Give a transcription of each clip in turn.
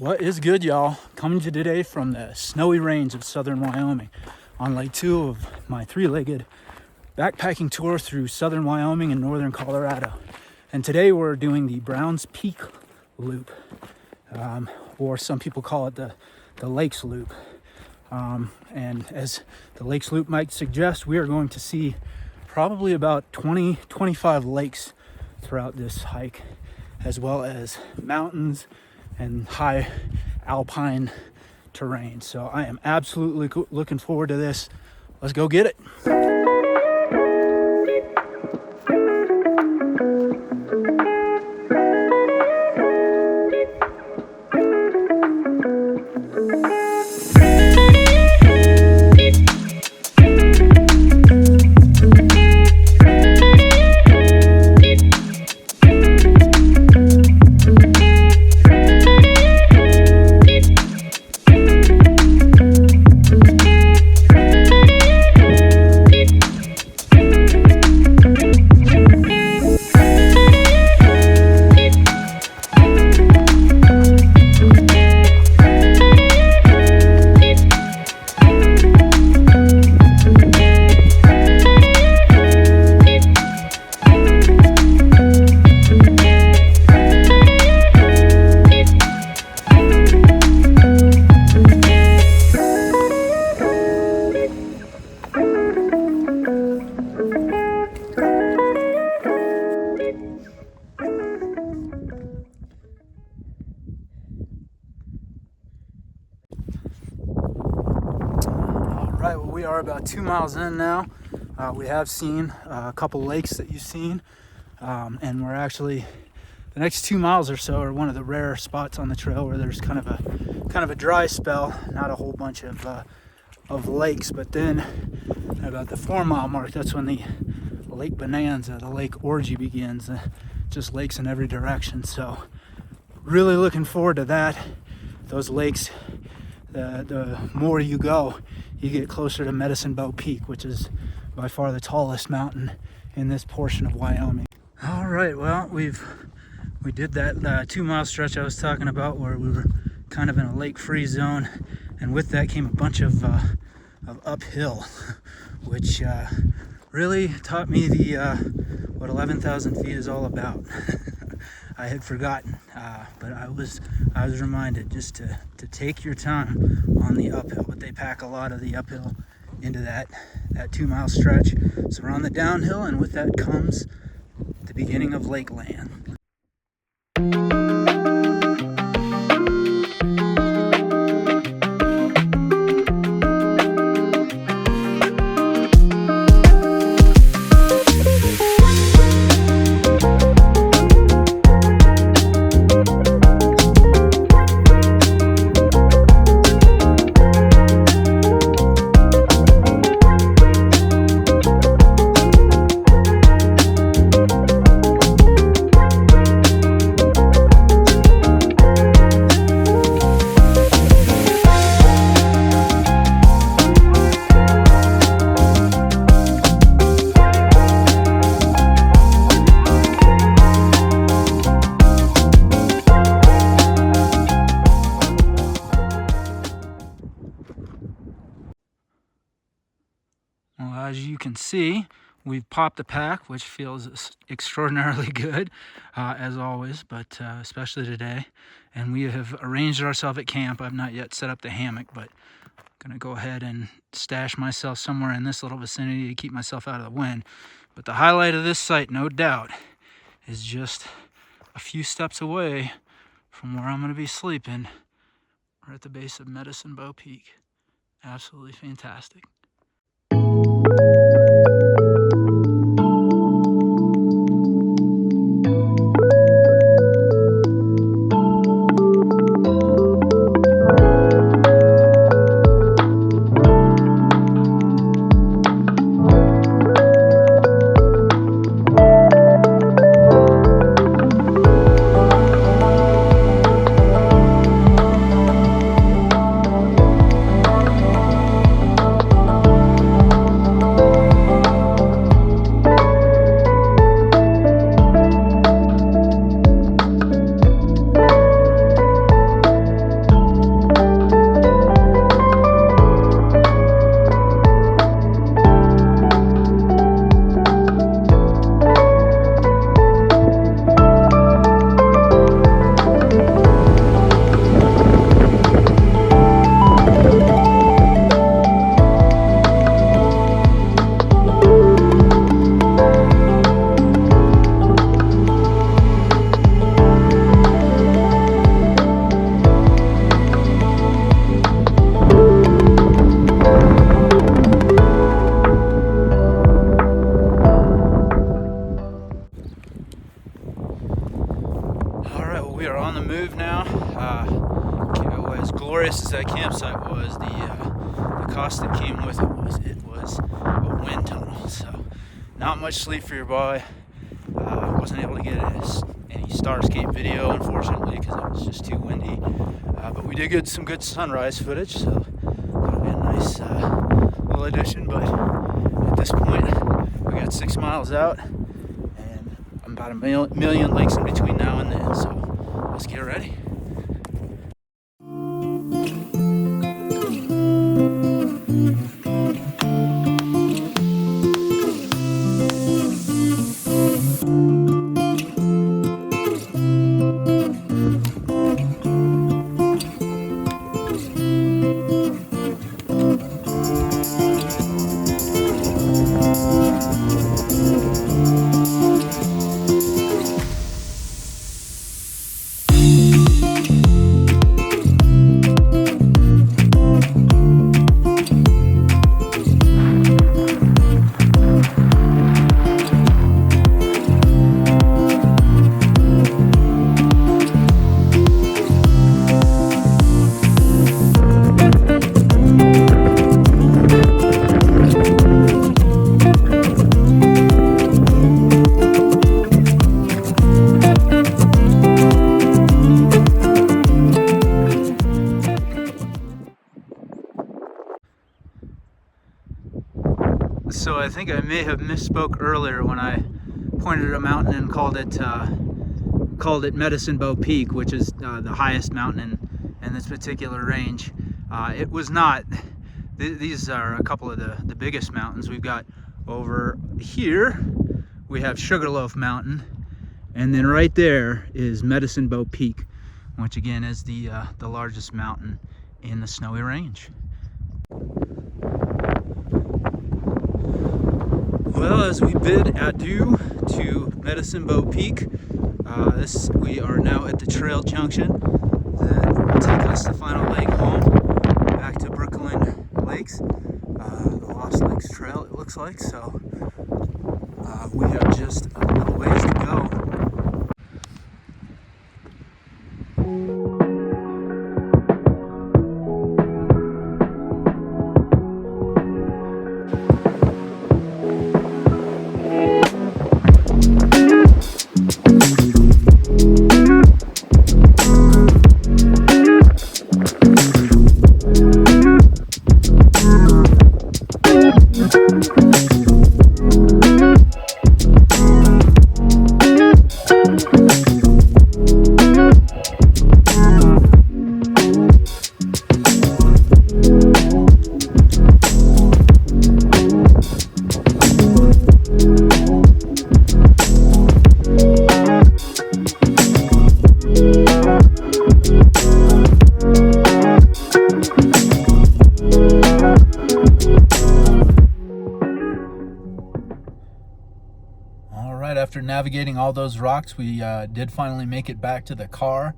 What is good, y'all? Coming to you today from the snowy range of southern Wyoming on Lake 2 of my three-legged backpacking tour through southern Wyoming and northern Colorado. And today we're doing the Browns Peak Loop, or some people call it the Lakes Loop. And as the Lakes Loop might suggest, we are going to see probably about 20-25 lakes throughout this hike, as well as mountains and high alpine terrain. So I am absolutely looking forward to this. Let's go get it. Right, well, we are about 2 miles in now. We have seen a couple lakes that you've seen, and we're actually, the next 2 miles or so are one of the rare spots on the trail where there's kind of a dry spell, not a whole bunch of lakes. But then at about the 4 mile mark, that's when the lake bonanza, the lake orgy begins. Just lakes in every direction. So really looking forward to that. Those lakes, the more you go, you get closer to Medicine Bow Peak, which is by far the tallest mountain in this portion of Wyoming. All right, well, we did that 2 mile stretch I was talking about where we were kind of in a lake-free zone, and with that came a bunch of uphill, which really taught me what 11,000 feet is all about. I had forgotten, but I was reminded just to take your time on the uphill. But they pack a lot of the uphill into that 2 mile stretch. So we're on the downhill, and with that comes the beginning of Lakeland. Well, as you can see, we've popped the pack, which feels extraordinarily good, as always, but especially today. And we have arranged ourselves at camp. I've not yet set up the hammock, but I'm going to go ahead and stash myself somewhere in this little vicinity to keep myself out of the wind. But the highlight of this site, no doubt, is just a few steps away from where I'm going to be sleeping. We're at the base of Medicine Bow Peak. Absolutely fantastic. We are on the move now. As glorious as that campsite was, the cost that came with it was a wind tunnel. So not much sleep for your boy. Wasn't able to get any Starscape video, unfortunately, because it was just too windy. But we did get some good sunrise footage, so that'll be a nice little addition. But at this point, we got 6 miles out, and I'm about a million lakes in between now and then. So let's get ready. So I think I may have misspoke earlier when I pointed at a mountain and called it Medicine Bow Peak, which is the highest mountain in this particular range. It was not. These are a couple of the biggest mountains. We've got over here, we have Sugarloaf Mountain, and then right there is Medicine Bow Peak, which again is the largest mountain in the Snowy Range. Well, as we bid adieu to Medicine Bow Peak, we are now at the trail junction that will take us the final leg home, back to Brooklyn Lakes, the Lost Lakes Trail, it looks like. So we have just a little ways to go. After navigating all those rocks, we did finally make it back to the car.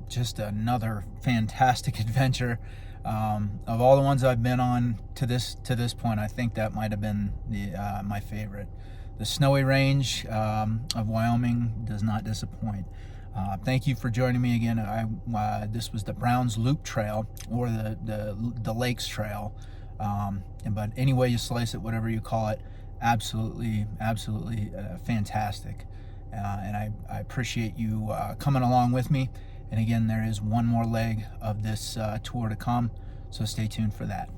Just another fantastic adventure. Of all the ones I've been on to this point, I think that might have been my favorite. The Snowy Range of Wyoming does not disappoint. Thank you for joining me again. This was the Browns Loop Trail, or the Lakes Trail. But any way you slice it, whatever you call it, absolutely fantastic. And I appreciate you coming along with me. And again, there is one more leg of this tour to come, so stay tuned for that.